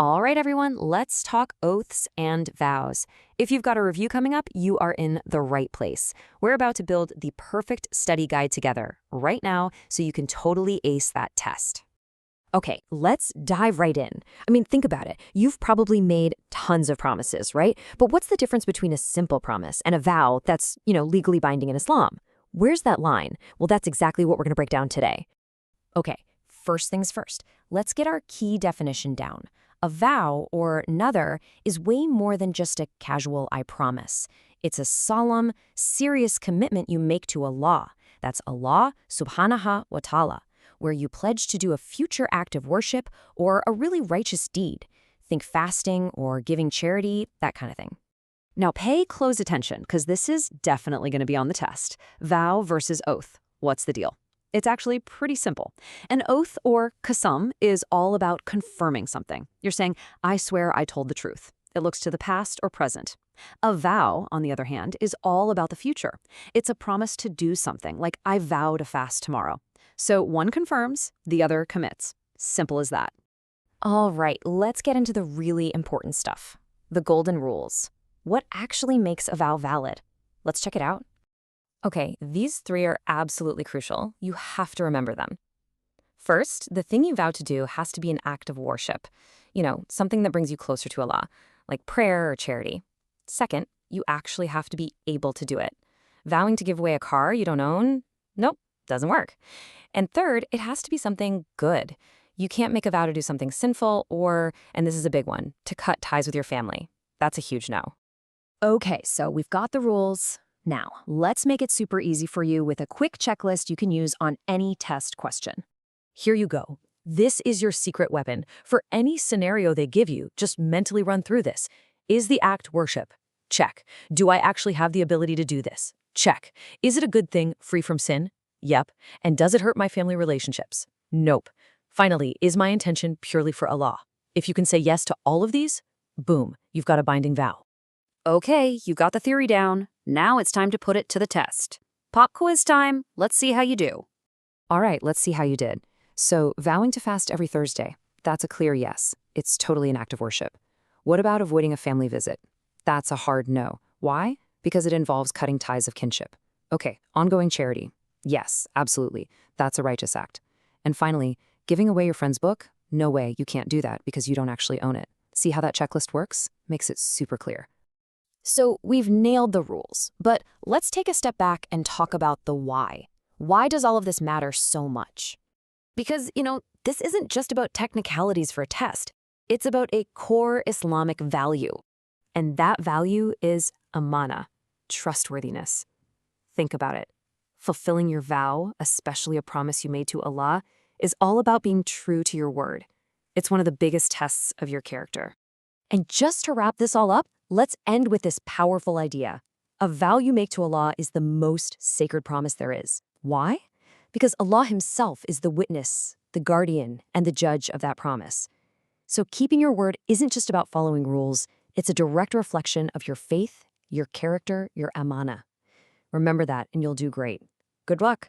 All right, everyone, let's talk oaths and vows. If you've got a review coming up, you are in the right place. We're about to build the perfect study guide together right now so you can totally ace that test. Okay, let's dive right in. Think about it. You've probably made tons of promises, right? But what's the difference between a simple promise and a vow that's, legally binding in Islam? Where's that line? Well, that's exactly what we're going to break down today. Okay, first things first. Let's get our key definition down. A vow, or nadhr, is way more than just a casual I promise. It's a solemn, serious commitment you make to Allah. That's Allah subhanahu wa ta'ala, where you pledge to do a future act of worship or a really righteous deed. Think fasting or giving charity, that kind of thing. Now pay close attention, because this is definitely going to be on the test. Vow versus oath. What's the deal? It's actually pretty simple. An oath, or qasam, is all about confirming something. You're saying, I swear I told the truth. It looks to the past or present. A vow, on the other hand, is all about the future. It's a promise to do something, like I vow to fast tomorrow. So one confirms, the other commits. Simple as that. All right, let's get into the really important stuff. The golden rules. What actually makes a vow valid? Let's check it out. Okay, these three are absolutely crucial. You have to remember them. First, the thing you vow to do has to be an act of worship. Something that brings you closer to Allah, like prayer or charity. Second, you actually have to be able to do it. Vowing to give away a car you don't own? Nope, doesn't work. And third, it has to be something good. You can't make a vow to do something sinful or, and this is a big one, to cut ties with your family. That's a huge no. Okay, so we've got the rules. Now, let's make it super easy for you with a quick checklist you can use on any test question. Here you go. This is your secret weapon. For any scenario they give you, just mentally run through this. Is the act worship? Check. Do I actually have the ability to do this? Check. Is it a good thing, free from sin? Yep. And does it hurt my family relationships? Nope. Finally, is my intention purely for Allah? If you can say yes to all of these, boom, you've got a binding vow. Okay, you got the theory down. Now it's time to put it to the test. Pop quiz time. Let's see how you do. All right, let's see how you did. So, vowing to fast every Thursday, that's a clear yes. It's totally an act of worship. What about avoiding a family visit? That's a hard no. Why? Because it involves cutting ties of kinship. Okay, ongoing charity. Yes, absolutely. That's a righteous act. And finally, giving away your friend's book? No way, you can't do that because you don't actually own it. See how that checklist works? Makes it super clear. So we've nailed the rules, but let's take a step back and talk about the why. Why does all of this matter so much? Because, this isn't just about technicalities for a test. It's about a core Islamic value. And that value is amana, trustworthiness. Think about it. Fulfilling your vow, especially a promise you made to Allah, is all about being true to your word. It's one of the biggest tests of your character. And just to wrap this all up, let's end with this powerful idea. A vow you make to Allah is the most sacred promise there is. Why? Because Allah Himself is the witness, the guardian, and the judge of that promise. So keeping your word isn't just about following rules, it's a direct reflection of your faith, your character, your amana. Remember that, and you'll do great. Good luck.